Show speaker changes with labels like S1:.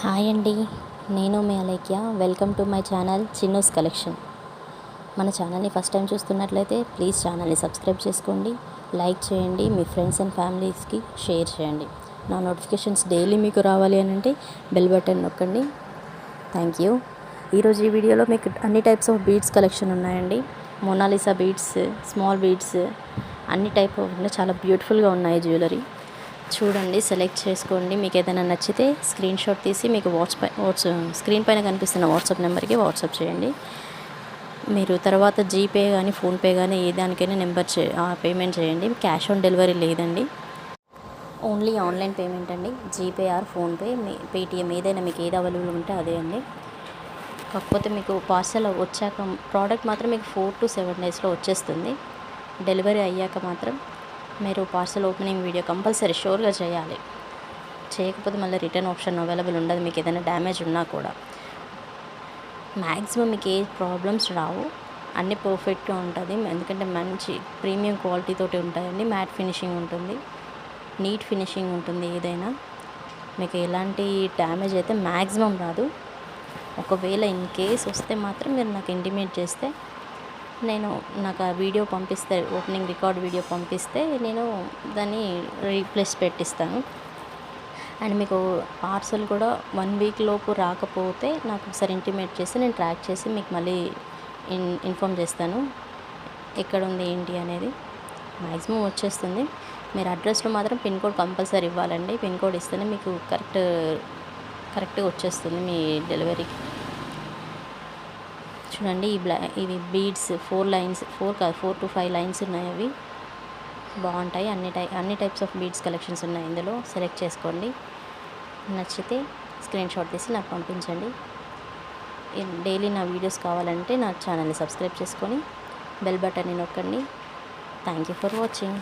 S1: Hi అండి, నేను మీ Alekhya. Welcome to my channel Chinnu's collection. మన ఛానల్ని ఫస్ట్ టైం చూస్తున్నట్లయితే ప్లీజ్ ఛానల్ని సబ్స్క్రైబ్ చేసుకోండి, లైక్ చేయండి, మీ ఫ్రెండ్స్ అండ్ ఫ్యామిలీస్కి షేర్ చేయండి. నా నోటిఫికేషన్స్ డైలీ మీకు రావాలి అని అంటే బెల్ బటన్ నొక్కండి. Thank you. ఈరోజు ఈ వీడియోలో మీకు అన్ని టైప్స్ ఆఫ్ బీడ్స్ కలెక్షన్ ఉన్నాయండి. మోనాలిసా బీడ్స్, స్మాల్ బీడ్స్, అన్ని టైప్ ఉన్నాయి. చాలా బ్యూటిఫుల్గా ఉన్నాయి జ్యువెలరీ. చూడండి, సెలెక్ట్ చేసుకోండి. మీకు ఏదైనా నచ్చితే స్క్రీన్ షాట్ తీసి మీకు స్క్రీన్ పైన కనిపిస్తున్న వాట్సాప్ నెంబర్కి వాట్సాప్ చేయండి. మీరు తర్వాత జీపే కానీ ఫోన్పే కానీ ఏ దానికైనా పేమెంట్ చేయండి. క్యాష్ ఆన్ డెలివరీ లేదండి, ఓన్లీ ఆన్లైన్ పేమెంట్ అండి. జీపే ఆర్ ఫోన్పే, పేటిఎం ఏదైనా మీకు ఏది అవైలబుల్ ఉంటే అదే అండి. కాకపోతే మీకు పార్సల్ వచ్చాక ప్రోడక్ట్ మాత్రం మీకు 4 to 7 డేస్లో వచ్చేస్తుంది. డెలివరీ అయ్యాక మాత్రం మీరు పార్సల్ ఓపెనింగ్ వీడియో కంపల్సరీ షూర్గా చేయాలి. చేయకపోతే మళ్ళీ రిటర్న్ ఆప్షన్ అవైలబుల్ ఉండదు. మీకు ఏదైనా డ్యామేజ్ ఉన్నా కూడా మ్యాక్సిమం మీకు ఏ ప్రాబ్లమ్స్ రావు, అన్నీ పర్ఫెక్ట్గా ఉంటుంది. ఎందుకంటే మంచి ప్రీమియం క్వాలిటీతోటి ఉంటాయండి. మ్యాట్ ఫినిషింగ్ ఉంటుంది, నీట్ ఫినిషింగ్ ఉంటుంది. ఏదైనా మీకు ఎలాంటి డ్యామేజ్ అయితే మ్యాక్సిమం రాదు. ఒకవేళ ఇన్ కేస్ వస్తే మాత్రం మీరు నాకు ఇంటిమేట్ చేస్తే నాకు ఆ వీడియో పంపిస్తే, ఓపెనింగ్ రికార్డ్ వీడియో పంపిస్తే నేను దాన్ని రీప్లేస్ పెట్టిస్తాను. అండ్ మీకు పార్సల్ కూడా 1 వీక్ లోపు రాకపోతే నాకు ఒకసారి ఇంటిమేట్ చేసి నేను ట్రాక్ చేసి మీకు మళ్ళీ ఇన్ఫామ్ చేస్తాను ఎక్కడ ఉంది ఏంటి అనేది. మ్యాక్సిమం వచ్చేస్తుంది. మీరు అడ్రస్లో మాత్రం పిన్ కోడ్ కంపల్సరీ ఇవ్వాలండి. పిన్ కోడ్ ఇస్తేనే మీకు కరెక్ట్గా వచ్చేస్తుంది మీ డెలివరీకి. చూడండి, ఇవి బీడ్స్ 4 to 5 లైన్స్ ఉన్నాయి. అవి బాగుంటాయి. అన్ని టైప్స్ ఆఫ్ బీడ్స్ కలెక్షన్స్ ఉన్నాయి ఇందులో. సెలెక్ట్ చేసుకోండి, నచ్చితే స్క్రీన్ షాట్ తీసి నాకు పంపించండి. డైలీ నా వీడియోస్ కావాలంటే నా ఛానల్ని సబ్స్క్రైబ్ చేసుకొని బెల్ బటన్ని నొక్కండి. Thank you for watching.